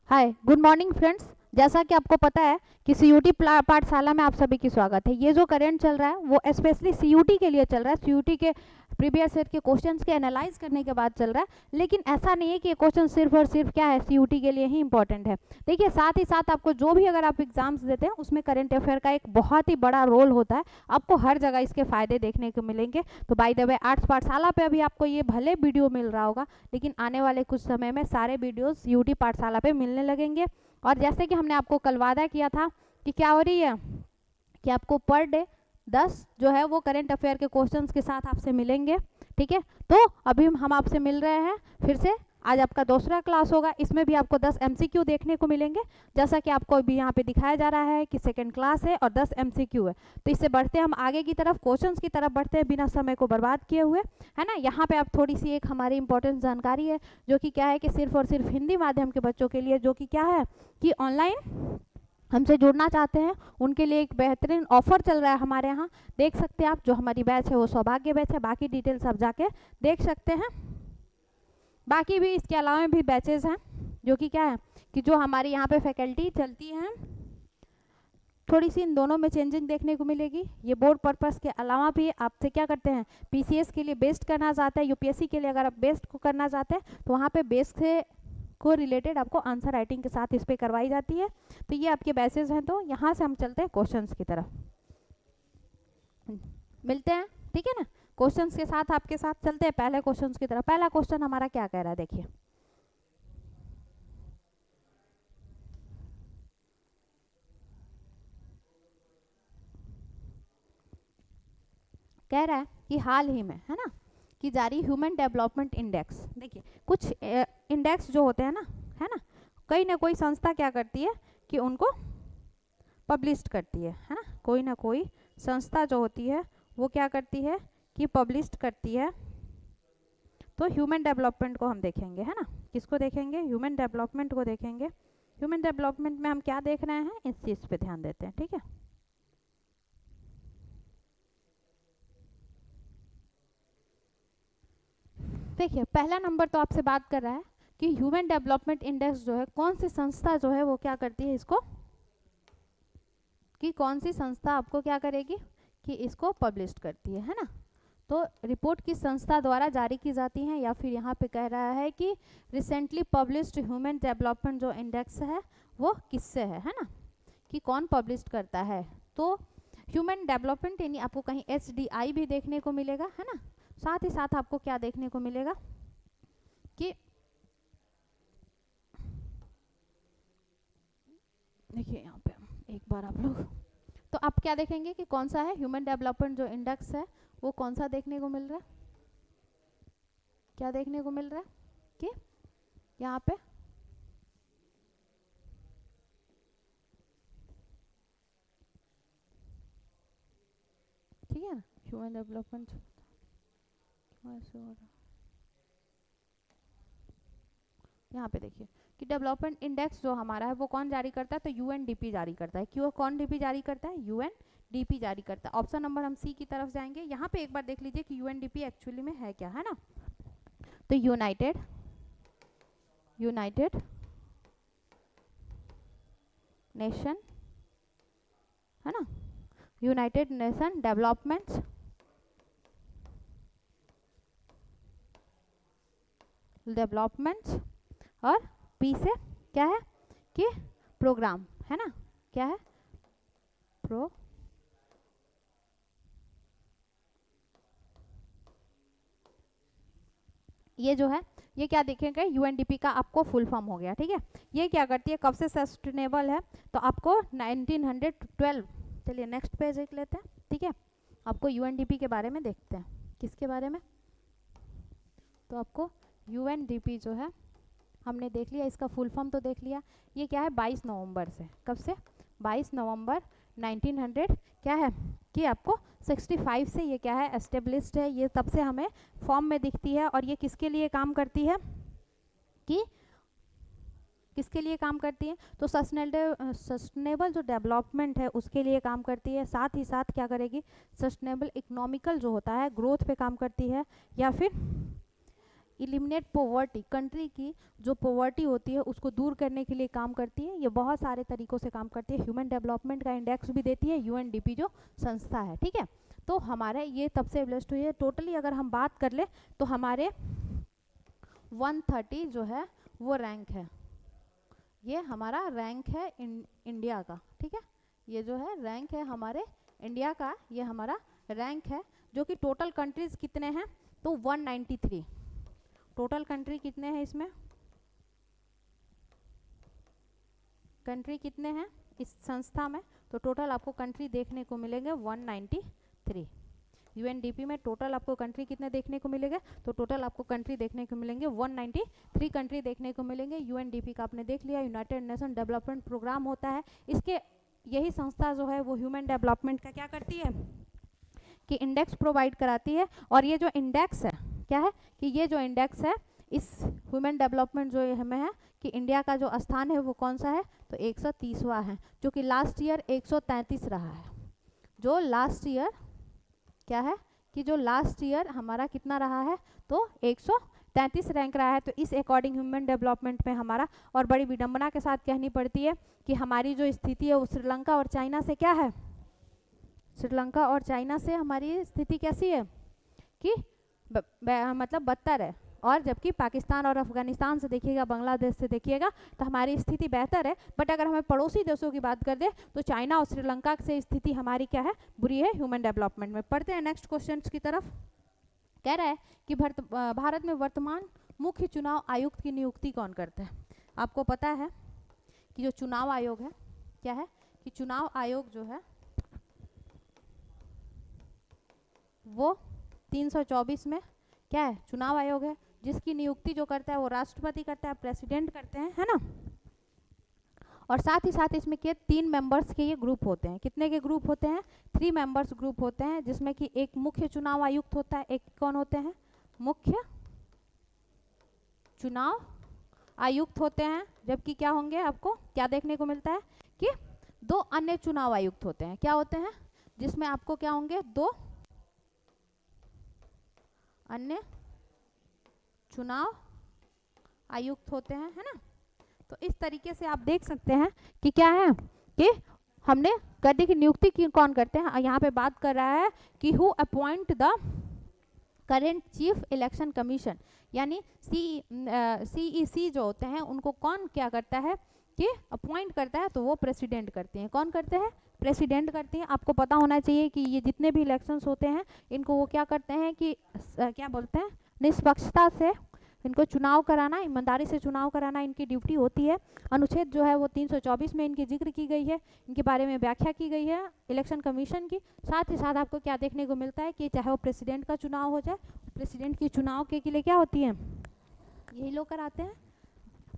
Hi good morning friends. जैसा कि आपको पता है कि सीयूटी पाठशाला में आप सभी की स्वागत है। ये जो करंट चल रहा है वो स्पेशली सीयूटी के लिए चल रहा है। सीयूटी के प्रीवियस ईयर के क्वेश्चंस के एनालाइज करने के बाद चल रहा है, लेकिन ऐसा नहीं है कि ये क्वेश्चन सिर्फ और सिर्फ क्या है सीयूटी के लिए ही इंपॉर्टेंट है। देखिए साथ ही साथ आपको जो भी अगर आप एग्जाम्स देते हैं उसमें करंट अफेयर का एक बहुत ही बड़ा रोल होता है। आपको हर जगह इसके फायदे देखने को मिलेंगे। तो बाय द वे आर्ट्स पाठशाला पे अभी आपको ये भले वीडियो मिल रहा होगा, लेकिन आने वाले कुछ समय में सारे वीडियोस यूटी पाठशाला पे मिलने लगेंगे। और जैसे कि हमने आपको कल वादा किया था कि क्या हो रही है कि आपको पर डे 10 जो है वो करंट अफेयर के क्वेश्चंस के साथ आपसे मिलेंगे। ठीक है, तो अभी हम आपसे मिल रहे हैं फिर से। आज आपका दूसरा क्लास होगा, इसमें भी आपको 10 एमसीक्यू देखने को मिलेंगे। जैसा कि आपको अभी यहाँ पे दिखाया जा रहा है कि सेकंड क्लास है और 10 एमसीक्यू है। तो इससे बढ़ते हम आगे की तरफ, क्वेश्चंस की तरफ बढ़ते हैं बिना समय को बर्बाद किए हुए, है ना। यहाँ पे आप थोड़ी सी एक हमारी इंपॉर्टेंट जानकारी है जो कि क्या है कि सिर्फ और सिर्फ हिंदी माध्यम के बच्चों के लिए, जो कि क्या है कि ऑनलाइन हमसे जुड़ना चाहते हैं उनके लिए एक बेहतरीन ऑफर चल रहा है हमारे यहाँ। देख सकते हैं आप, जो हमारी बैच है वो सौभाग्य बैच है। बाकी डिटेल्स आप जाके देख सकते हैं। बाकी भी इसके अलावा भी बैचेस हैं जो कि क्या है कि जो हमारी यहाँ पे फैकल्टी चलती हैं, थोड़ी सी इन दोनों में चेंजिंग देखने को मिलेगी। ये बोर्ड पर्पस के अलावा भी आपसे क्या करते हैं, पीसीएस के लिए बेस्ड करना चाहते हैं, यूपीएससी के लिए अगर आप बेस्ड को करना चाहते हैं तो वहाँ पे बेस्ड से को रिलेटेड आपको आंसर राइटिंग के साथ इस पे करवाई जाती है। तो ये आपके बैचेस हैं। तो यहाँ से हम चलते हैं क्वेश्चंस की तरफ, मिलते हैं, ठीक है ना। क्वेश्चंस के साथ आपके साथ चलते हैं पहले क्वेश्चंस की तरफ। पहला क्वेश्चन हमारा क्या कह रहा है, देखिए। कह रहा है कि हाल ही में, है ना, कि जारी ह्यूमन डेवलपमेंट इंडेक्स। देखिए कुछ इंडेक्स जो होते हैं ना, है ना, कोई ना कोई संस्था क्या करती है कि उनको पब्लिश करती है ना। कोई ना कोई संस्था जो होती है वो क्या करती है कि पब्लिश करती है। तो ह्यूमन डेवलपमेंट को हम देखेंगे, है ना। किसको देखेंगे, ह्यूमन डेवलपमेंट को देखेंगे। ह्यूमन डेवलपमेंट में हम क्या देख रहे हैं, इस चीज़ पे ध्यान देते हैं, ठीक है। देखिए पहला नंबर तो आपसे बात कर रहा है कि ह्यूमन डेवलपमेंट इंडेक्स जो है कौन सी संस्था जो है वो क्या करती है इसको, कि कौन सी संस्था आपको क्या करेगी कि इसको पब्लिश करती है ना। तो रिपोर्ट किस संस्था द्वारा जारी की जाती है, या फिर यहाँ पे कह रहा है कि रिसेंटली पब्लिश्ड ह्यूमन डेवलपमेंट जो इंडेक्स है वो किससे है ना, कि कौन पब्लिश करता है। तो ह्यूमन डेवलपमेंट यानी आपको कहीं HDI भी देखने को मिलेगा, है ना। साथ ही साथ आपको क्या देखने को मिलेगा कि देखिए यहाँ पे एक बार आप लोग, तो आप क्या देखेंगे कि कौन सा है ह्यूमन डेवलपमेंट जो इंडेक्स है वो कौन सा देखने को मिल रहा है, क्या देखने को मिल रहा है कि यहाँ पे ठीक है ना, ह्यूमन डेवलपमेंट यहाँ पे देखिए कि डेवलपमेंट इंडेक्स जो हमारा है वो कौन जारी करता है, तो यूएनडीपी जारी करता है। क्यों, कौन डीपी जारी करता है, यूएनडीपी जारी करता है। ऑप्शन नंबर हम सी की तरफ जाएंगे। यहाँ पे एक बार देख लीजिए कि यूएनडीपी एक्चुअली में है क्या, है ना। तो यूनाइटेड नेशन, है ना, यूनाइटेड नेशन डेवलपमेंट और पी से क्या है कि प्रोग्राम, है ना, क्या है प्रो ये जो है ये क्या देखेंगे, यूएनडीपी का आपको फुल फॉर्म हो गया, ठीक है। ये क्या करती है, कब से सस्टेनेबल है, तो आपको 1912। चलिए नेक्स्ट पेज देख लेते हैं, ठीक है। आपको यूएनडीपी के बारे में देखते हैं, किसके बारे में, तो आपको यूएनडीपी जो है हमने देख लिया, इसका फुल फॉर्म तो देख लिया। ये क्या है 22 नवंबर से, कब से 22 नवंबर 1900 क्या है कि आपको 65 से ये क्या है एस्टेब्लिश्ड है। ये तब से हमें फॉर्म में दिखती है। और ये किसके लिए काम करती है कि किसके लिए काम करती है, तो सस्टेनेबल जो डेवलपमेंट है उसके लिए काम करती है। साथ ही साथ क्या करेगी, सस्टेनेबल इकोनॉमिकल जो होता है ग्रोथ पे काम करती है, या फिर इलिमिनेट पॉवर्टी, कंट्री की जो पॉवर्टी होती है उसको दूर करने के लिए काम करती है। ये बहुत सारे तरीकों से काम करती है। ह्यूमन डेवलपमेंट का इंडेक्स भी देती है यूएनडीपी जो संस्था है, ठीक है। तो हमारे ये तब से एब्लिस्ट हुई है। टोटली अगर हम बात कर ले तो हमारे 130 जो है वो रैंक है, ये हमारा रैंक है इंडिया का, ठीक है। ये जो है रैंक है हमारे इंडिया का, ये हमारा रैंक है। जो कि टोटल कंट्रीज कितने हैं तो 193। टोटल कंट्री कितने हैं इसमें, कंट्री कितने हैं इस संस्था में, तो टोटल आपको कंट्री देखने को मिलेंगे 193। यूएनडीपी में टोटल आपको कंट्री कितने देखने को मिलेंगे, तो टोटल आपको कंट्री देखने को मिलेंगे 193 कंट्री देखने को मिलेंगे। यूएनडीपी का आपने देख लिया, यूनाइटेड नेशन डेवलपमेंट प्रोग्राम होता है। इसके यही संस्था जो है वो ह्यूमन डेवलपमेंट का क्या करती है कि इंडेक्स प्रोवाइड कराती है। और ये जो इंडेक्स है क्या है कि ये जो इंडेक्स है इस ह्यूमन डेवलपमेंट जो हमें है कि इंडिया का जो स्थान है वो कौन सा है तो 130वां है, जो कि लास्ट ईयर 133 रहा है। जो लास्ट ईयर क्या है कि जो लास्ट ईयर हमारा कितना रहा है तो 133 रैंक रहा है। तो इस अकॉर्डिंग ह्यूमन डेवलपमेंट में हमारा, और बड़ी विडंबना के साथ कहनी पड़ती है कि हमारी जो स्थिति है वो श्रीलंका और चाइना से क्या है, श्रीलंका और चाइना से हमारी स्थिति कैसी है कि मतलब बदतर है। और जबकि पाकिस्तान और अफगानिस्तान से देखिएगा, बांग्लादेश से देखिएगा तो हमारी स्थिति बेहतर है। बट अगर हमें पड़ोसी देशों की बात कर दे तो चाइना और श्रीलंका से स्थिति हमारी क्या है, बुरी है ह्यूमन डेवलपमेंट में। पढ़ते हैं नेक्स्ट क्वेश्चन की तरफ। कह रहा है कि भारत में वर्तमान मुख्य चुनाव आयुक्त की नियुक्ति कौन करता है। आपको पता है कि जो चुनाव आयोग है क्या है कि चुनाव आयोग जो है वो 324 में क्या है चुनाव आयोग है, जिसकी नियुक्ति जो करता है वो राष्ट्रपति करता है, प्रेसिडेंट करते हैं, है ना। और साथ ही साथ इसमें के 3 मेंबर्स के ये ग्रुप होते हैं। कितने के ग्रुप होते हैं 3 मेंबर्स ग्रुप होते हैं, जिसमें कि एक मुख्य चुनाव आयुक्त होता है, एक कौन होते हैं मुख्य चुनाव आयुक्त होते हैं। जबकि क्या होंगे आपको क्या देखने को मिलता है कि 2 अन्य चुनाव आयुक्त होते हैं। क्या होते हैं जिसमें आपको क्या होंगे 2 अन्य चुनाव आयुक्त होते हैं, है ना। तो इस तरीके से आप देख सकते हैं कि क्या है कि हमने गद्दी की नियुक्ति की कौन करते हैं। यहाँ पे बात कर रहा है कि who appoint the current chief election commission, यानी CEC जो होते हैं उनको कौन क्या करता है कि अपॉइंट करता है, तो वो प्रेसिडेंट करते हैं। कौन करते हैं प्रेसिडेंट करते हैं। आपको पता होना चाहिए कि ये जितने भी इलेक्शंस होते हैं इनको वो क्या करते हैं कि क्या बोलते हैं निष्पक्षता से इनको चुनाव कराना, ईमानदारी से चुनाव कराना इनकी ड्यूटी होती है। अनुच्छेद जो है वो 324 में इनकी जिक्र की गई है, इनके बारे में व्याख्या की गई है इलेक्शन कमीशन की। साथ ही साथ आपको क्या देखने को मिलता है कि चाहे वो प्रेसिडेंट का चुनाव हो जाए, प्रेसिडेंट की चुनाव के लिए क्या होती है यही लोग कराते हैं।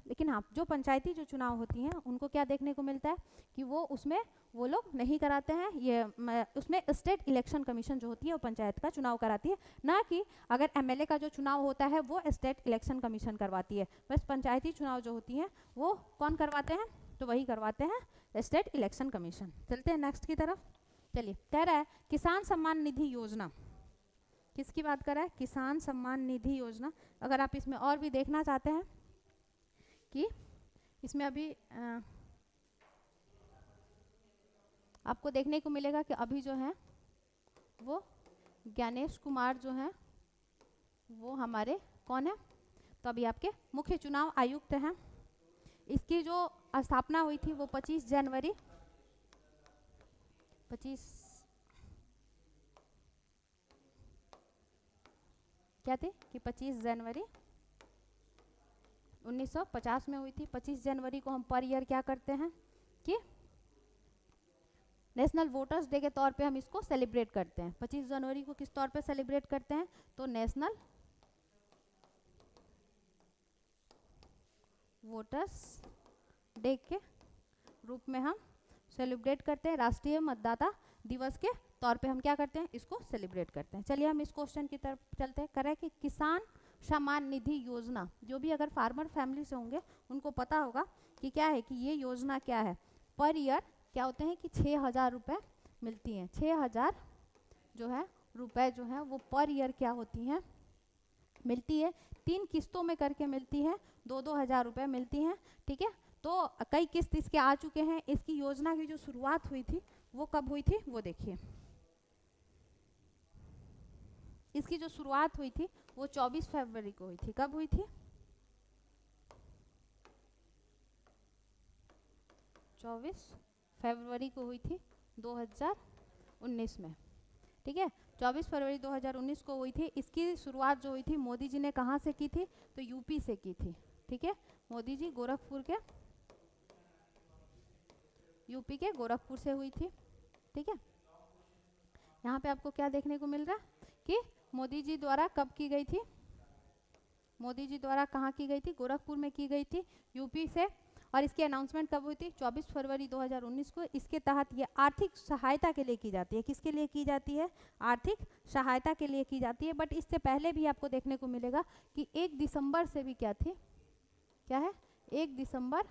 लेकिन हाँ जो पंचायती जो चुनाव होती हैं उनको क्या देखने को मिलता है कि वो उसमें वो लोग नहीं कराते हैं, ये उसमें स्टेट इलेक्शन कमीशन जो होती है वो पंचायत का चुनाव कराती है, ना कि अगर MLA का जो चुनाव होता है वो स्टेट इलेक्शन कमीशन करवाती है। बस पंचायती चुनाव जो होती हैं वो कौन करवाते हैं तो वही करवाते हैं स्टेट इलेक्शन कमीशन। चलते हैं नेक्स्ट की तरफ। चलिए कह रहा है किसान सम्मान निधि योजना, किसकी बात कर रहा है किसान सम्मान निधि योजना। अगर आप इसमें और भी देखना चाहते हैं कि इसमें अभी आपको देखने को मिलेगा कि अभी जो है वो ज्ञानेश कुमार जो है वो हमारे कौन है तो अभी आपके मुख्य चुनाव आयुक्त हैं। इसकी जो स्थापना हुई थी वो 25 जनवरी क्या थी कि 25 जनवरी 1950 में हुई थी। 25 जनवरी को हम पर ईयर क्या करते हैं कि नेशनल वोटर्स डे के तौर पे हम इसको सेलिब्रेट करते हैं। 25 जनवरी को किस तौर पे सेलिब्रेट करते हैं तो नेशनल वोटर्स डे के रूप में हम सेलिब्रेट करते हैं। राष्ट्रीय मतदाता दिवस के तौर पे हम क्या करते हैं इसको सेलिब्रेट करते हैं। चलिए हम इस क्वेश्चन की तरफ चलते हैं। करें कि किसान सम्मान निधि योजना, जो भी अगर फार्मर फैमिली से होंगे उनको पता होगा कि क्या है कि ये योजना क्या है। पर ईयर क्या होते हैं कि 6,000 रुपये मिलती हैं। 6,000 जो है रुपए जो है वो पर ईयर क्या होती हैं मिलती है, 3 किस्तों में करके मिलती है, 2-2 हज़ार रुपये मिलती हैं, ठीक है। तो कई किस्त इसके आ चुके हैं। इसकी योजना की जो शुरुआत हुई थी वो कब हुई थी वो देखिए। इसकी जो शुरुआत हुई थी वो 24 फरवरी को हुई थी। कब हुई थी? 24 फरवरी को हुई थी 2019 में, ठीक है। 24 फरवरी 2019 को हुई थी। इसकी शुरुआत जो हुई थी मोदी जी ने कहाँ से की थी? तो यूपी से की थी, ठीक है। मोदी जी गोरखपुर के, यूपी के गोरखपुर से हुई थी, ठीक है। यहाँ पे आपको क्या देखने को मिल रहा है कि मोदी जी द्वारा कब की गई थी? मोदी जी द्वारा कहाँ की गई थी? गोरखपुर में की गई थी, यूपी से। और इसकी अनाउंसमेंट कब हुई थी? 24 फरवरी 2019 को। इसके तहत ये आर्थिक सहायता के लिए की जाती है। किसके लिए की जाती है? आर्थिक सहायता के लिए की जाती है। बट इससे पहले भी आपको देखने को मिलेगा कि 1 दिसंबर से भी क्या थी, क्या है, 1 दिसंबर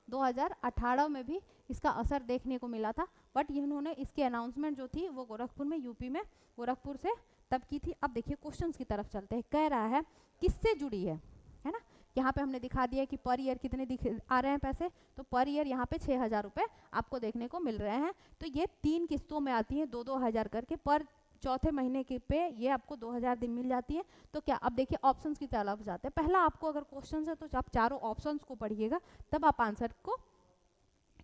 2018 में भी इसका असर देखने को मिला था। बट इन्होंने इसकी अनाउंसमेंट जो थी वो गोरखपुर में, यूपी में, गोरखपुर से तब की थी। अब देखिए क्वेश्चंस की तरफ चलते हैं। कह रहा है किससे जुड़ी है ना। यहाँ पे हमने दिखा दिया कि पर ईयर कितने आ रहे हैं पैसे। तो पर ईयर यहाँ पे 6,000 रुपये आपको देखने को मिल रहे हैं। तो ये 3 किस्तों में आती हैं, 2-2 हज़ार करके। पर चौथे महीने के पे ये आपको 2,000 दिन मिल जाती है। तो क्या, अब देखिए ऑप्शंस की तरफ जाते हैं। पहला आपको अगर क्वेश्चन है तो आप चारों ऑप्शंस को पढ़िएगा, तब आप आंसर को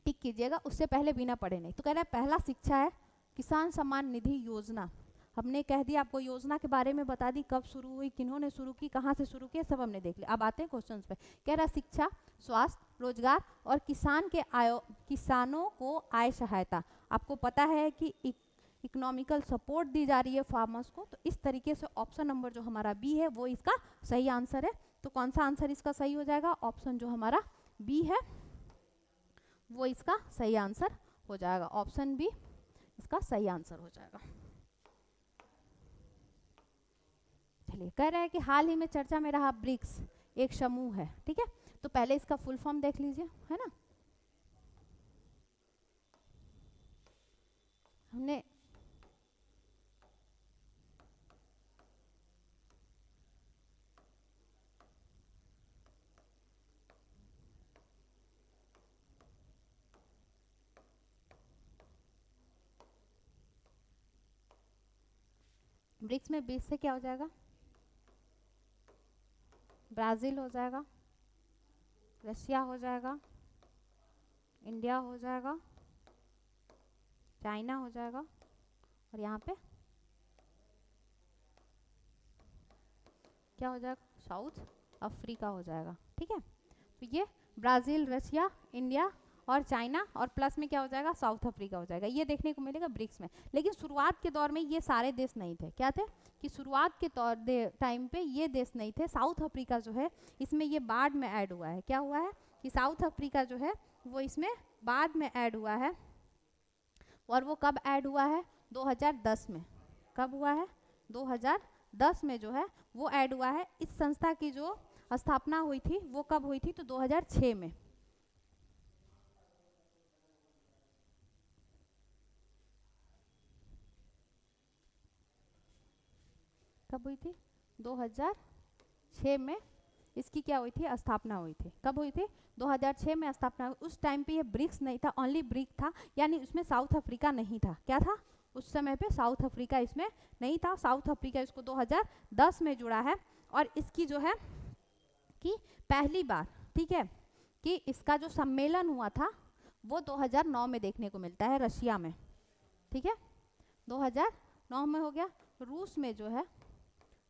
टिक कीजिएगा, उससे पहले बिना पढ़े नहीं। तो कह रहा है पहला शिक्षा है किसान सम्मान निधि योजना। हमने कह दिया आपको, योजना के बारे में बता दी, कब शुरू हुई, किन्होंने शुरू की, कहाँ से शुरू किया, सब हमने देख लिया। अब आते हैं क्वेश्चंस पे। कह रहा है शिक्षा, स्वास्थ्य, रोजगार और किसानों को आय सहायता। आपको पता है कि इकोनॉमिकल सपोर्ट दी जा रही है फार्मर्स को। तो इस तरीके से ऑप्शन नंबर जो हमारा बी है वो इसका सही आंसर है। तो कौन सा आंसर इसका सही हो जाएगा? ऑप्शन जो हमारा बी है वो इसका सही आंसर हो जाएगा। ऑप्शन बी इसका सही आंसर हो जाएगा। चलिए, कह रहा है कि हाल ही में चर्चा में रहा ब्रिक्स एक समूह है, ठीक है। तो पहले इसका फुल फॉर्म देख लीजिए, है ना। हमने ब्रिक्स में 20 से क्या हो जाएगा? ब्राज़ील हो जाएगा, रशिया हो जाएगा, इंडिया हो जाएगा, चाइना हो जाएगा, और यहाँ पे क्या हो जाएगा? साउथ अफ्रीका हो जाएगा, ठीक है। तो ये ब्राज़ील, रशिया, इंडिया और चाइना, और प्लस में क्या हो जाएगा? साउथ अफ्रीका हो जाएगा। ये देखने को मिलेगा ब्रिक्स में। लेकिन शुरुआत के दौर में ये सारे देश नहीं थे। क्या थे? कि शुरुआत के टाइम पे ये देश नहीं थे। साउथ अफ्रीका जो है इसमें ये बाद में ऐड हुआ है। क्या हुआ है? कि साउथ अफ्रीका जो है वो इसमें बाद में ऐड हुआ है। और वो कब ऐड हुआ है? 2010 में। कब हुआ है? 2010 में जो है वो ऐड हुआ है। इस संस्था की जो स्थापना हुई थी वो कब हुई थी? तो 2006 में। कब हुई थी? 2006 में इसकी क्या हुई थी? स्थापना हुई थी। कब हुई थी? 2006 में स्थापना हुई। उस टाइम पे ये ब्रिक्स नहीं था, ओनली ब्रिक था, यानी उसमें साउथ अफ्रीका नहीं था। क्या था? उस समय पे साउथ अफ्रीका इसमें नहीं था। साउथ अफ्रीका इसको 2010 में जुड़ा है। और इसकी जो है कि पहली बार, ठीक है, कि इसका जो सम्मेलन हुआ था वो 2009 में देखने को मिलता है, रशिया में, ठीक है। 2009 में हो गया। रूस में जो है,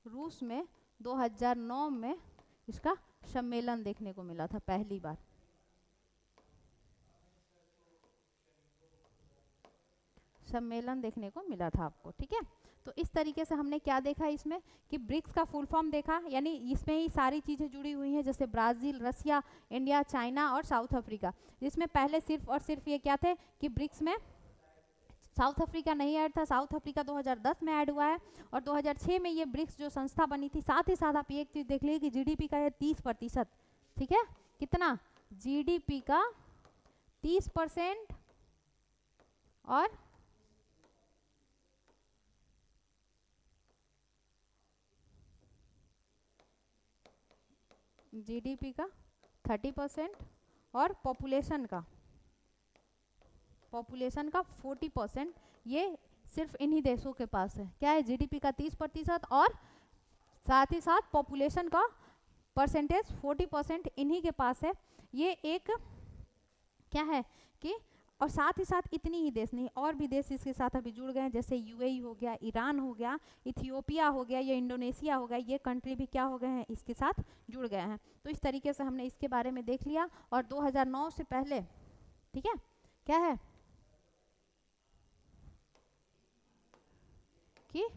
रूस में 2009 में इसका सम्मेलन देखने को मिला था पहली बार। सम्मेलन देखने को मिला था आपको, ठीक है। तो इस तरीके से हमने क्या देखा इसमें कि ब्रिक्स का फुल फॉर्म देखा, यानी इसमें ही सारी चीज़ें जुड़ी हुई हैं, जैसे ब्राज़ील, रशिया, इंडिया, चाइना और साउथ अफ्रीका। जिसमें पहले सिर्फ और सिर्फ ये क्या थे कि ब्रिक्स में साउथ अफ्रीका नहीं ऐड था। साउथ अफ्रीका 2010 में ऐड हुआ है। और 2006 में ये ब्रिक्स जो संस्था बनी थी। साथ ही साथ आप एक चीज़ देख लीजिए कि जीडीपी का है 30%, ठीक है। कितना? जीडीपी का 30%। और जीडीपी का 30% और पॉपुलेशन का 40%। ये सिर्फ इन्हीं देशों के पास है। क्या है? जीडीपी का 30% और साथ ही साथ पॉपुलेशन का परसेंटेज 40% इन्हीं के पास है। ये एक क्या है कि और साथ ही साथ इतनी ही देश नहीं, और भी देश इसके साथ अभी जुड़ गए हैं, जैसे यूएई हो गया, ईरान हो गया, इथियोपिया हो गया, या इंडोनेशिया हो गया। ये कंट्री भी क्या हो गए हैं? इसके साथ जुड़ गए हैं। तो इस तरीके से हमने इसके बारे में देख लिया। और 2009 से पहले, ठीक है, क्या है कि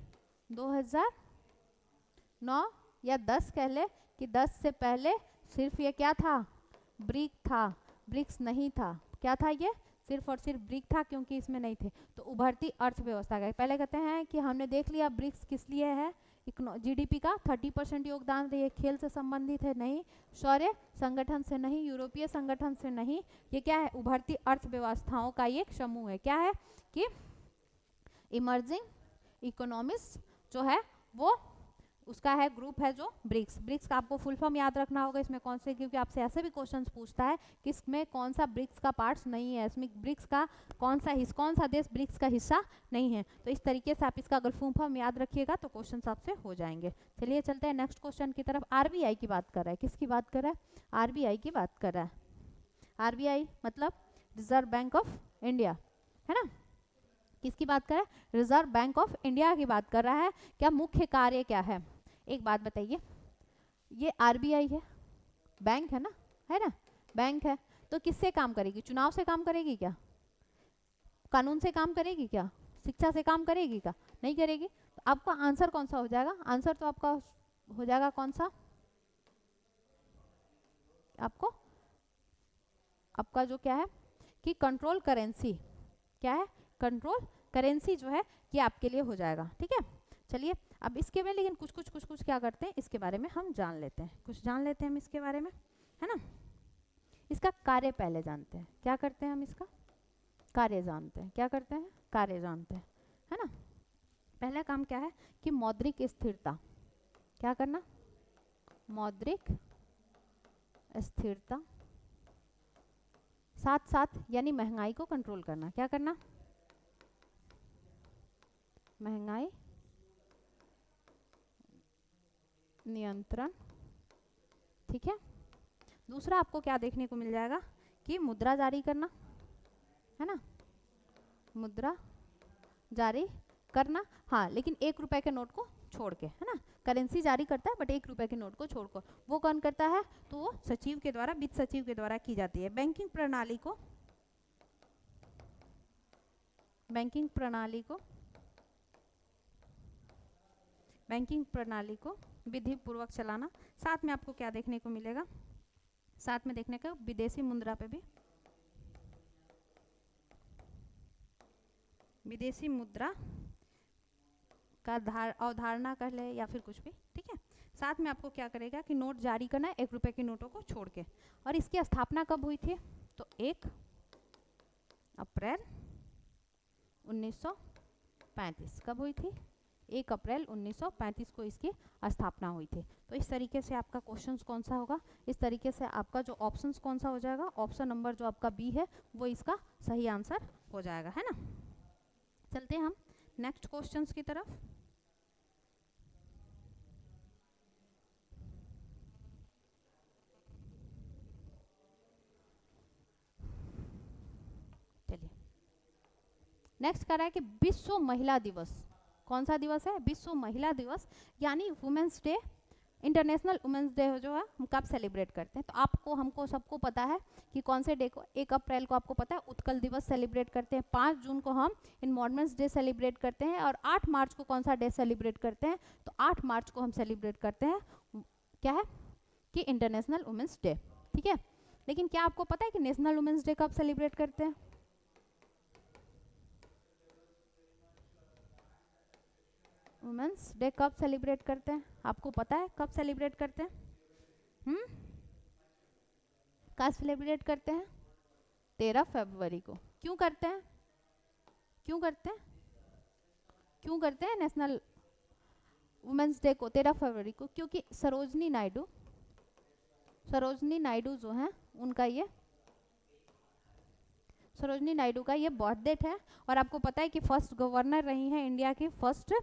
2009 या 10 कह ले, कि 10 से पहले सिर्फ ये क्या था? ब्रिक था, ब्रिक्स नहीं था। क्या था ये? सिर्फ और सिर्फ ब्रिक था, क्योंकि इसमें नहीं थे। तो उभरती अर्थव्यवस्था का पहले कहते हैं कि हमने देख लिया ब्रिक्स किस लिए है। जीडीपी का 30% योगदान ये खेल से संबंधित है नहीं, शौर्य संगठन से नहीं, यूरोपीय संगठन से नहीं। ये क्या है? उभरती अर्थव्यवस्थाओं का एक समूह है। क्या है कि इमर्जिंग इकोनॉमिक्स जो है वो उसका है ग्रुप है जो ब्रिक्स। ब्रिक्स का आपको फुल फॉर्म याद रखना होगा इसमें कौन से, क्योंकि आपसे ऐसे भी क्वेश्चंस पूछता है कि इसमें कौन सा ब्रिक्स का पार्ट्स नहीं है, इसमें ब्रिक्स का कौन सा देश ब्रिक्स का हिस्सा नहीं है। तो इस तरीके से आप इसका अगर फुल फॉर्म याद रखिएगा तो क्वेश्चन आपसे हो जाएंगे। चलिए चलते हैं नेक्स्ट क्वेश्चन की तरफ। आरबीआई की बात कर रहा है। किसकी बात कर रहा है? आरबीआई की बात कर रहा है। आरबीआई मतलब रिजर्व बैंक ऑफ इंडिया, है ना। किसकी बात कर रहा है? रिजर्व बैंक ऑफ इंडिया की बात कर रहा है। क्या मुख्य कार्य क्या है? एक बात बताइए, ये आरबीआई है, बैंक है ना, बैंक है, तो किससे काम करेगी? चुनाव से काम करेगी क्या? कानून से काम करेगी क्या? शिक्षा से काम करेगी क्या? नहीं करेगी। तो आपका आंसर कौन सा हो जाएगा? आंसर तो आपका हो जाएगा कौन सा? आपको आपका जो क्या है कि कंट्रोल करेंसी, क्या है? कंट्रोल करेंसी जो है ये आपके लिए हो जाएगा। ठीक है, चलिए अब इसके में लेकिन कुछ क्या करते हैं इसके बारे में हम जान लेते हैं, कुछ जान लेते हैं हम इसके बारे में, है ना। इसका कार्य पहले जानते हैं। क्या करते हैं हम? इसका कार्य जानते हैं। क्या करते हैं? कार्य जानते हैं, है ना। पहला काम क्या है कि मौद्रिक स्थिरता, क्या करना? मौद्रिक स्थिरता, साथ साथ यानी महंगाई को कंट्रोल करना। क्या करना? महंगाई नियंत्रण। ठीक है, दूसरा आपको क्या देखने को मिल जाएगा कि मुद्रा जारी करना, है ना, मुद्रा जारी करना। हाँ, लेकिन 1 रुपए के नोट को छोड़ के, है ना। करेंसी जारी करता है बट 1 रुपए के नोट को छोड़कर। वो कौन करता है? तो वो सचिव के द्वारा, वित्त सचिव के द्वारा की जाती है। बैंकिंग प्रणाली को विधि पूर्वक चलाना। साथ में आपको क्या देखने को मिलेगा? साथ में देखने का विदेशी मुद्रा पे भी, विदेशी मुद्रा का अवधारणा कर ले या फिर कुछ भी। ठीक है, साथ में आपको क्या करेगा कि नोट जारी करना है 1 रुपए के नोटों को छोड़ के। और इसकी स्थापना कब हुई थी? तो 1 अप्रैल 1935। कब हुई थी? 1 अप्रैल 1935 को इसकी स्थापना हुई थी। तो इस तरीके से आपका क्वेश्चन कौन सा होगा? इस तरीके से आपका जो ऑप्शंस कौन सा हो जाएगा? ऑप्शन नंबर जो आपका बी है वो इसका सही आंसर हो जाएगा, है ना। चलते हैं हम नेक्स्ट क्वेश्चंस की तरफ। चलिए नेक्स्ट कर रहा है कि विश्व महिला दिवस। कौन सा दिवस है? विश्व महिला दिवस, यानी women's day. International women's day जो है हम कब सेलिब्रेट करते हैं? तो आपको हमको सबको पता है कि कौन से डे को। 1 अप्रैल को आपको पता है उत्कल दिवस सेलिब्रेट करते हैं, 5 जून को हम इन्वायरमेंट्स डे सेलिब्रेट करते हैं, और 8 मार्च को कौन सा डे सेलिब्रेट करते हैं? तो 8 मार्च को हम सेलिब्रेट करते हैं क्या है कि इंटरनेशनल वुमेन्स डे। ठीक है, लेकिन क्या आपको पता है कि नेशनल वुमेन्स डे कब सेलिब्रेट करते हैं? वुमेन्स डे कब सेलिब्रेट करते हैं? आपको पता है कब सेलिब्रेट करते हैं? कब सेलिब्रेट करते हैं? 13 फरवरी को। क्यों करते हैं? क्यों करते हैं? क्यों करते हैं नेशनल वुमेन्स डे को 13 फरवरी को? क्योंकि सरोजनी नायडू सरोजनी नायडू जो है उनका ये सरोजनी नायडू का ये बर्थ डेट है। और आपको पता है कि फर्स्ट गवर्नर रही हैं, इंडिया की फर्स्ट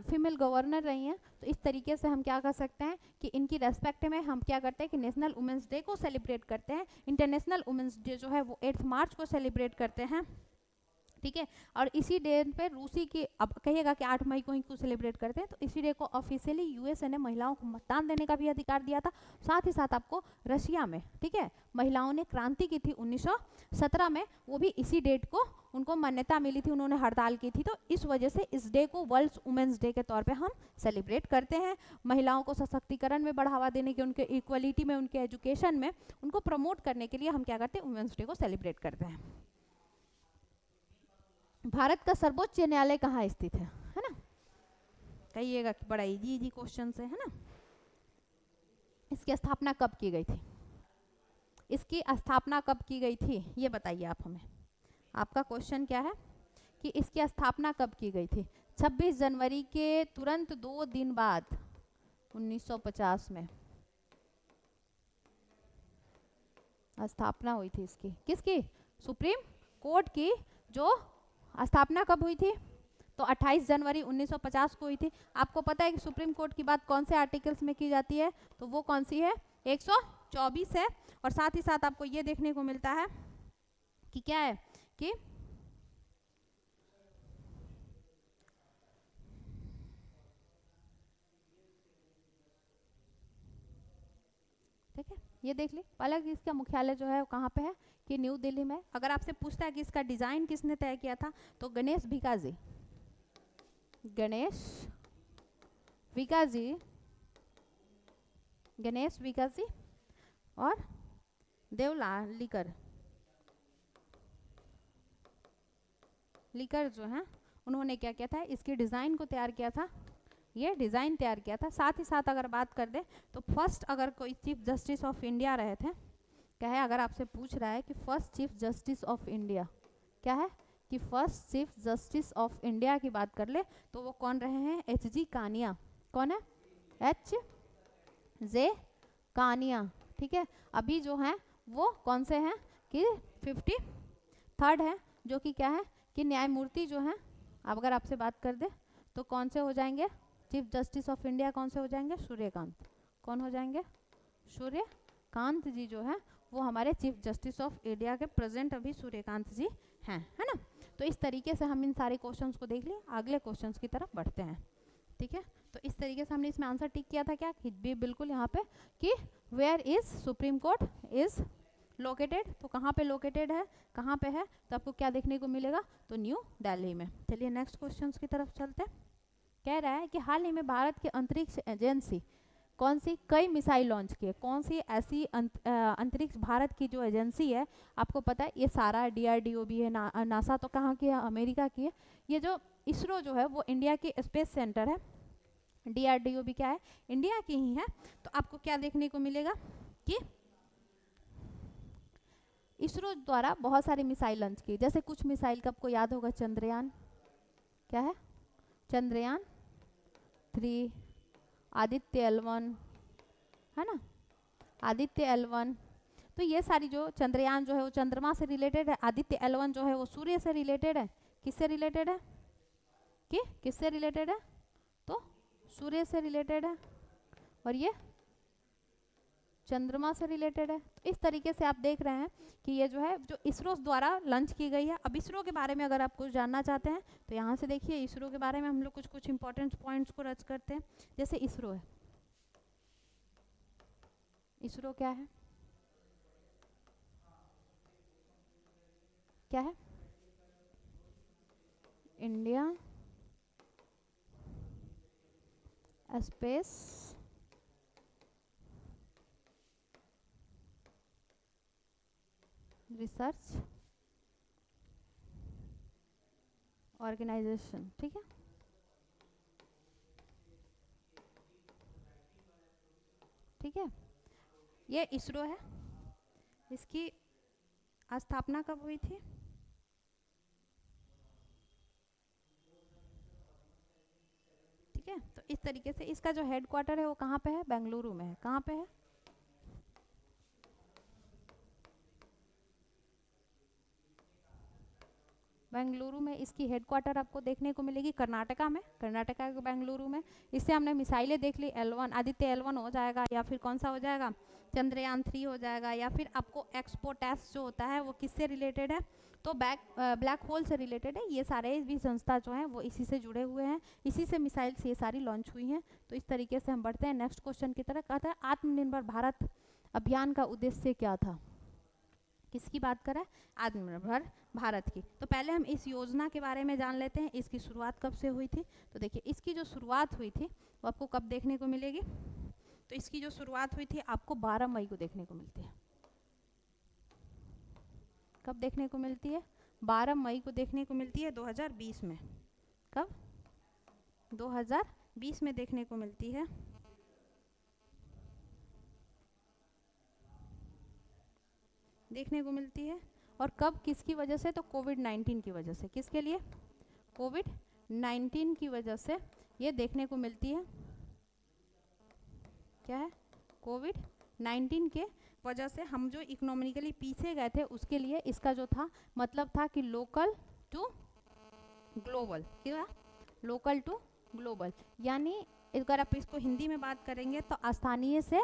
फीमेल गवर्नर रही हैं। तो इस तरीके से हम क्या कर सकते हैं कि इनकी रेस्पेक्ट में हम क्या करते हैं कि नेशनल वुमेंस डे को सेलिब्रेट करते हैं। इंटरनेशनल वुमेंस डे जो है वो 8 मार्च को सेलिब्रेट करते हैं, ठीक है। और इसी डे पे रूसी की, अब कहिएगा कि 8 मई को ही क्यों सेलिब्रेट करते हैं, तो इसी डे को ऑफिशियली यूएसए ने महिलाओं को मतदान देने का भी अधिकार दिया था। साथ ही साथ आपको रशिया में, ठीक है, महिलाओं ने क्रांति की थी 1917 में, वो भी इसी डेट को उनको मान्यता मिली थी, उन्होंने हड़ताल की थी। तो इस वजह से इस डे को वर्ल्ड वुमेन्स डे के तौर पे हम सेलिब्रेट करते हैं। महिलाओं को सशक्तिकरण में बढ़ावा देने के, उनके इक्वलिटी में, उनके एजुकेशन में, उनको प्रमोट करने के लिए हम क्या करते हैं, वुमेन्स डे को सेलिब्रेट करते हैं। भारत का सर्वोच्च न्यायालय कहाँ स्थित है ना? कहिएगा कि बड़ा इजी इजी क्वेश्चन है ना। इसकी स्थापना कब की गई थी? इसकी स्थापना कब की गई थी ये बताइए आप हमें। आपका क्वेश्चन क्या है कि इसकी स्थापना कब की गई थी? 26 जनवरी के तुरंत 2 दिन बाद 1950 में स्थापना हुई थी इसकी। किसकी? सुप्रीम कोर्ट की। जो स्थापना कब हुई थी? तो 28 जनवरी 1950 को हुई थी। आपको पता है कि सुप्रीम कोर्ट की बात कौन से आर्टिकल्स में की जाती है? तो वो कौन सी है? 124 है। और साथ ही साथ आपको ये देखने को मिलता है कि क्या है कि ठीक है, ये देख ली। हालांकि इसका मुख्यालय जो है वो कहाँ पे है कि न्यू दिल्ली में। अगर आपसे पूछता है कि इसका डिजाइन किसने तय किया था, तो गणेश भिकाजी, गणेश विकाजी और देवलालीकर जो हैं, उन्होंने क्या किया था, इसकी डिज़ाइन को तैयार किया था। ये डिज़ाइन तैयार किया था। साथ ही साथ अगर बात कर दे तो फर्स्ट अगर कोई चीफ जस्टिस ऑफ इंडिया रहे थे, क्या है, अगर आपसे पूछ रहा है कि first chief justice of India क्या है, कि first chief justice of India की बात कर ले तो वो कौन रहे हैं? एच.जी. कानिया। कौन है? H.J. कानिया, ठीक है। अभी जो है वो कौन से हैं कि 53rd है, जो कि क्या है कि न्यायमूर्ति जो है, अब अगर आपसे बात कर दे तो कौन से हो जाएंगे चीफ जस्टिस ऑफ इंडिया? कौन से हो जाएंगे? सूर्यकांत। कौन हो जाएंगे? सूर्यकांत जी जो है वो हमारे चीफ जस्टिस ऑफ इंडिया के प्रेजेंट अभी सूर्यकांत जी हैं, है ना। तो इस तरीके से हम इन सारे क्वेश्चंस को देख लिए। अगले क्वेश्चंस की तरफ बढ़ते हैं, ठीक है। तो इस तरीके से हमने इसमें आंसर टिक किया था क्या कि बिल्कुल यहाँ पे कि where is supreme court is located. तो कहाँ पे लोकेटेड है, कहाँ पे है, तो आपको क्या देखने को मिलेगा? तो न्यू दिल्ली में। चलिए नेक्स्ट क्वेश्चंस की तरफ चलते हैं। कह रहा है कि हाल ही में भारत की अंतरिक्ष एजेंसी कौन सी कई मिसाइल लॉन्च की है? कौन सी ऐसी अंतरिक्ष भारत की जो एजेंसी है, आपको पता है ये सारा DRDO भी है, नासा तो कहाँ की है? अमेरिका की है। ये जो इसरो जो है वो इंडिया की स्पेस सेंटर है। DRDO भी क्या है? इंडिया की ही है। तो आपको क्या देखने को मिलेगा कि इसरो द्वारा बहुत सारी मिसाइल लॉन्च की। जैसे कुछ मिसाइल का आपको याद होगा, चंद्रयान, क्या है? चंद्रयान 3, आदित्य L1, है ना, आदित्य L1। तो ये सारी जो चंद्रयान जो है वो चंद्रमा से रिलेटेड है। आदित्य L1 जो है वो सूर्य से रिलेटेड है। किससे रिलेटेड है? कि किससे रिलेटेड है? तो सूर्य से रिलेटेड है। और ये चंद्रमा से रिलेटेड है। तो इस तरीके से आप देख रहे हैं कि ये जो है जो इसरो द्वारा लॉन्च की गई है। अब इसरो के बारे में अगर आप कुछ जानना चाहते हैं तो यहाँ से देखिए, इसरो के बारे में हम लोग कुछ इंपॉर्टेंट पॉइंट्स को रच करते हैं। जैसे इसरो है, इसरो क्या है? क्या है? इंडिया स्पेस रिसर्च ऑर्गेनाइजेशन, ठीक है। ठीक है, ये इसरो है। इसकी स्थापना कब हुई थी? ठीक है, तो इस तरीके से इसका जो हेडक्वार्टर है वो कहाँ पे है? बेंगलुरु में है। कहाँ पे है? बेंगलुरु में इसकी हेडक्वार्टर आपको देखने को मिलेगी कर्नाटका में, कर्नाटका के बेंगलुरु में। इससे हमने मिसाइलें देख ली, L1 आदित्य L1 हो जाएगा, या फिर कौन सा हो जाएगा, चंद्रयान 3 हो जाएगा, या फिर आपको एक्सपोटेस जो होता है वो किससे रिलेटेड है, तो ब्लैक होल से रिलेटेड है। ये सारे भी संस्था जो हैं वो इसी से जुड़े हुए हैं, इसी से मिसाइल्स ये सारी लॉन्च हुई हैं। तो इस तरीके से हम बढ़ते हैं नेक्स्ट क्वेश्चन की तरफ। कहता है आत्मनिर्भर भारत अभियान का उद्देश्य क्या था। किसकी बात करें, आत्मनिर्भर भारत की। तो पहले हम इस योजना के बारे में जान लेते हैं, इसकी शुरुआत कब से हुई थी। तो देखिए इसकी जो शुरुआत हुई थी वो आपको कब देखने को मिलेगी, तो इसकी जो शुरुआत हुई थी आपको 12 मई को देखने को मिलती है। कब देखने को मिलती है, 12 मई को देखने को मिलती है 2020 में। कब, 2020 में देखने को मिलती है। देखने को मिलती है। और कब, किसकी वजह से, तो कोविड-19 की वजह से। किसके लिए, कोविड-19 की वजह से ये देखने को मिलती है। क्या है, कोविड-19 के वजह से हम जो इकोनॉमिकली पीछे गए थे उसके लिए इसका जो था मतलब था कि लोकल टू ग्लोबल। क्या, लोकल टू ग्लोबल, यानी अगर आप इसको हिंदी में बात करेंगे तो स्थानीय से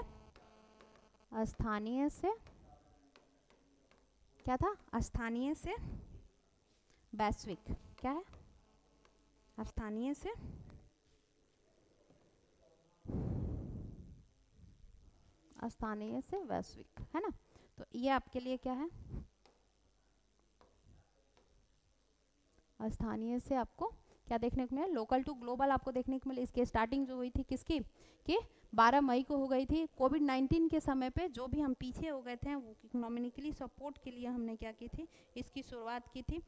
क्या था, स्थानीय से वैश्विक। क्या है, स्थानीय से वैश्विक, है ना। तो ये आपके लिए क्या है, स्थानीय से आपको क्या देखने को मिला, लोकल टू ग्लोबल आपको देखने को मिला। इसकी स्टार्टिंग जो हुई थी किसकी, कि 12 मई को हो गई थी। कोविड-19 के समय पे जो भी हम पीछे हो गए थे वो इकोनॉमिकली सपोर्ट के लिए हमने क्या की थी, इसकी शुरुआत की थी।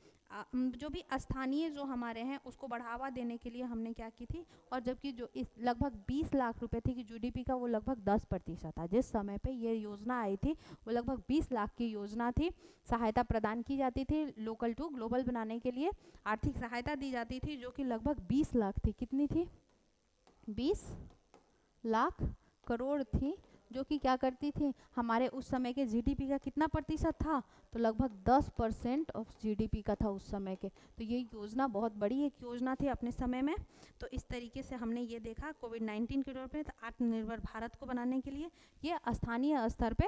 जो भी स्थानीय जो हमारे हैं उसको बढ़ावा देने के लिए हमने क्या की थी। और जबकि जो इस लगभग 20 लाख रुपए थी कि जीडीपी का वो लगभग 10% था। जिस समय पे ये योजना आई थी वो लगभग 20 लाख की योजना थी। सहायता प्रदान की जाती थी लोकल टू ग्लोबल बनाने के लिए, आर्थिक सहायता दी जाती थी जो कि लगभग 20 लाख थी। कितनी थी, 20 लाख करोड़ थी, जो कि क्या करती थी, हमारे उस समय के जीडीपी का कितना प्रतिशत था, तो लगभग 10% ऑफ जीडीपी का था उस समय के। तो ये योजना बहुत बड़ी एक योजना थी अपने समय में। तो इस तरीके से हमने ये देखा कोविड-19 के दौर पे आत्मनिर्भर भारत को बनाने के लिए ये स्थानीय स्तर पे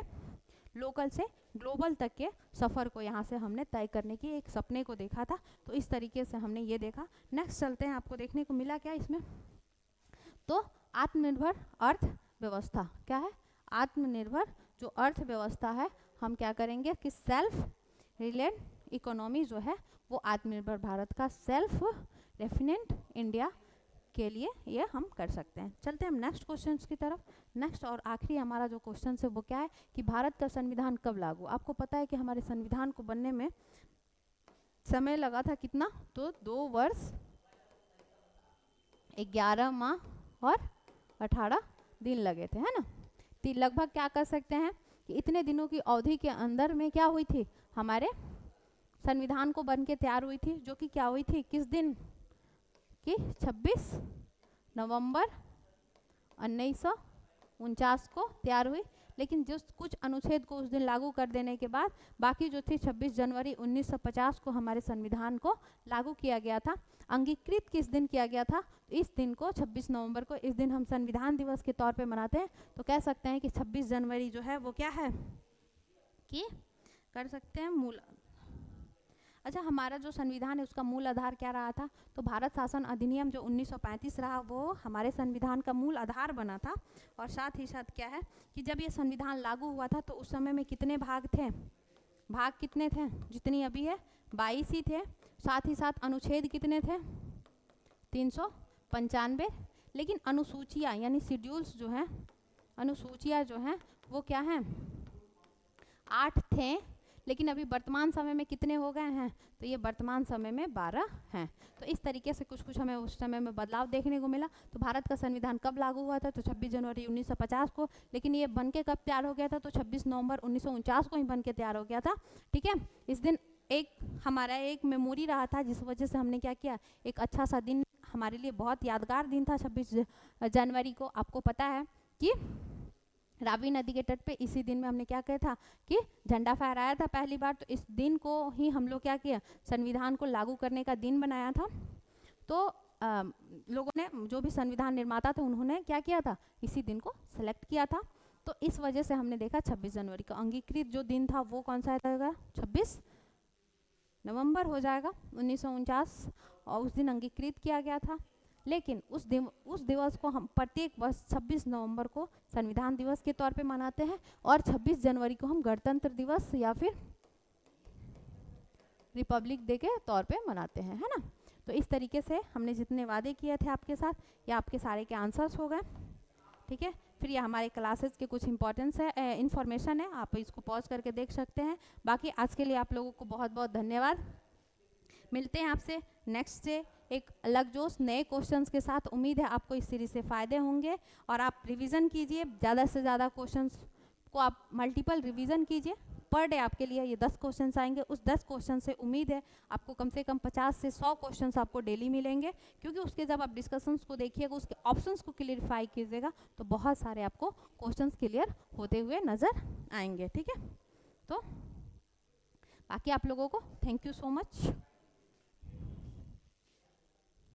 लोकल से ग्लोबल तक के सफ़र को यहाँ से हमने तय करने की एक सपने को देखा था। तो इस तरीके से हमने ये देखा। नेक्स्ट चलते हैं, आपको देखने को मिला क्या इसमें, तो आत्मनिर्भर अर्थव्यवस्था। क्या है, आत्मनिर्भर जो अर्थव्यवस्था है हम क्या करेंगे कि सेल्फ रिलायंट इकोनॉमी जो है वो आत्मनिर्भर भारत का सेल्फ रेफिनेंट इंडिया के लिए ये हम कर सकते हैं। चलते हैं हम नेक्स्ट क्वेश्चंस की तरफ। नेक्स्ट और आखिरी हमारा जो क्वेश्चन है वो क्या है कि भारत का संविधान कब लागू। आपको पता है कि हमारे संविधान को बनने में समय लगा था कितना, तो 2 वर्ष 11 माह और 18 दिन लगे थे, है ना। लगभग क्या कर सकते हैं कि इतने दिनों की अवधि के अंदर में क्या हुई थी, हमारे संविधान को बन के तैयार हुई थी, जो कि क्या हुई थी, किस दिन की 26 नवंबर 1949 को तैयार हुई। लेकिन जो कुछ अनुच्छेद को उस दिन लागू कर देने के बाद बाकी जो थी 26 जनवरी 1950 को हमारे संविधान को लागू किया गया था। अंगीकृत किस दिन किया गया था, इस दिन को 26 नवंबर को, इस दिन हम संविधान दिवस के तौर पे मनाते हैं। तो कह सकते हैं कि 26 जनवरी जो है वो क्या है कि कर सकते हैं मूल। अच्छा, हमारा जो संविधान है उसका मूल आधार क्या रहा था, तो भारत शासन अधिनियम जो 1935 रहा वो हमारे संविधान का मूल आधार बना था। और साथ ही साथ क्या है कि जब ये संविधान लागू हुआ था तो उस समय में कितने भाग थे, भाग कितने थे, जितनी अभी है 22 ही थे। साथ ही साथ अनुच्छेद कितने थे, 395। लेकिन अनुसूचियाँ यानी शेड्यूल्स जो हैं, अनुसूचियाँ जो हैं वो क्या हैं, 8 थे। लेकिन अभी वर्तमान समय में कितने हो गए हैं, तो ये वर्तमान समय में 12 हैं। तो इस तरीके से कुछ हमें उस समय में बदलाव देखने को मिला। तो भारत का संविधान कब लागू हुआ था, तो 26 जनवरी 1950 को। लेकिन ये बन के कब तैयार हो गया था, तो 26 नवंबर 1949 को ही बन के तैयार हो गया था। ठीक है, इस दिन एक हमारा एक मेमोरी रहा था, जिस वजह से हमने क्या किया, एक अच्छा सा दिन, हमारे लिए बहुत यादगार दिन था 26 जनवरी को। आपको पता है कि रावी नदी के तट पे इसी दिन में हमने क्या किया था कि झंडा फहराया था पहली बार। तो इस दिन को ही हम लोग क्या किया, संविधान को लागू करने का दिन बनाया था। तो लोगों ने, जो भी संविधान निर्माता थे, उन्होंने क्या किया था, इसी दिन को सेलेक्ट किया था। तो इस वजह से हमने देखा 26 जनवरी का अंगीकृत जो दिन था वो कौन सा रहेगा, 26 नवंबर हो जाएगा 1949, और उस दिन अंगीकृत किया गया था। लेकिन उस दिवस को हम प्रत्येक वर्ष 26 नवंबर को संविधान दिवस के तौर पे मनाते हैं, और 26 जनवरी को हम गणतंत्र दिवस या फिर रिपब्लिक डे के तौर पे मनाते हैं, है ना। तो इस तरीके से हमने जितने वादे किए थे आपके साथ, ये आपके सारे के आंसर्स हो गए, ठीक है। फिर ये हमारे क्लासेस के कुछ इंपॉर्टेंस है, इन्फॉर्मेशन है, आप इसको पॉज करके देख सकते हैं। बाकी आज के लिए आप लोगों को बहुत बहुत धन्यवाद। मिलते हैं आपसे नेक्स्ट डे एक अलग जोश नए क्वेश्चंस के साथ। उम्मीद है आपको इस सीरीज से फ़ायदे होंगे, और आप रिवीजन कीजिए, ज़्यादा से ज़्यादा क्वेश्चंस को आप मल्टीपल रिवीजन कीजिए। पर डे आपके लिए ये 10 क्वेश्चंस आएंगे। उस 10 क्वेश्चन से उम्मीद है आपको कम से कम 50 से 100 क्वेश्चंस आपको डेली मिलेंगे, क्योंकि उसके जब आप डिस्कशंस को देखिएगा, उसके ऑप्शंस को क्लियरिफाई कीजिएगा, तो बहुत सारे आपको क्वेश्चंस क्लियर होते हुए नज़र आएंगे, ठीक है। तो बाकी आप लोगों को थैंक यू सो मच।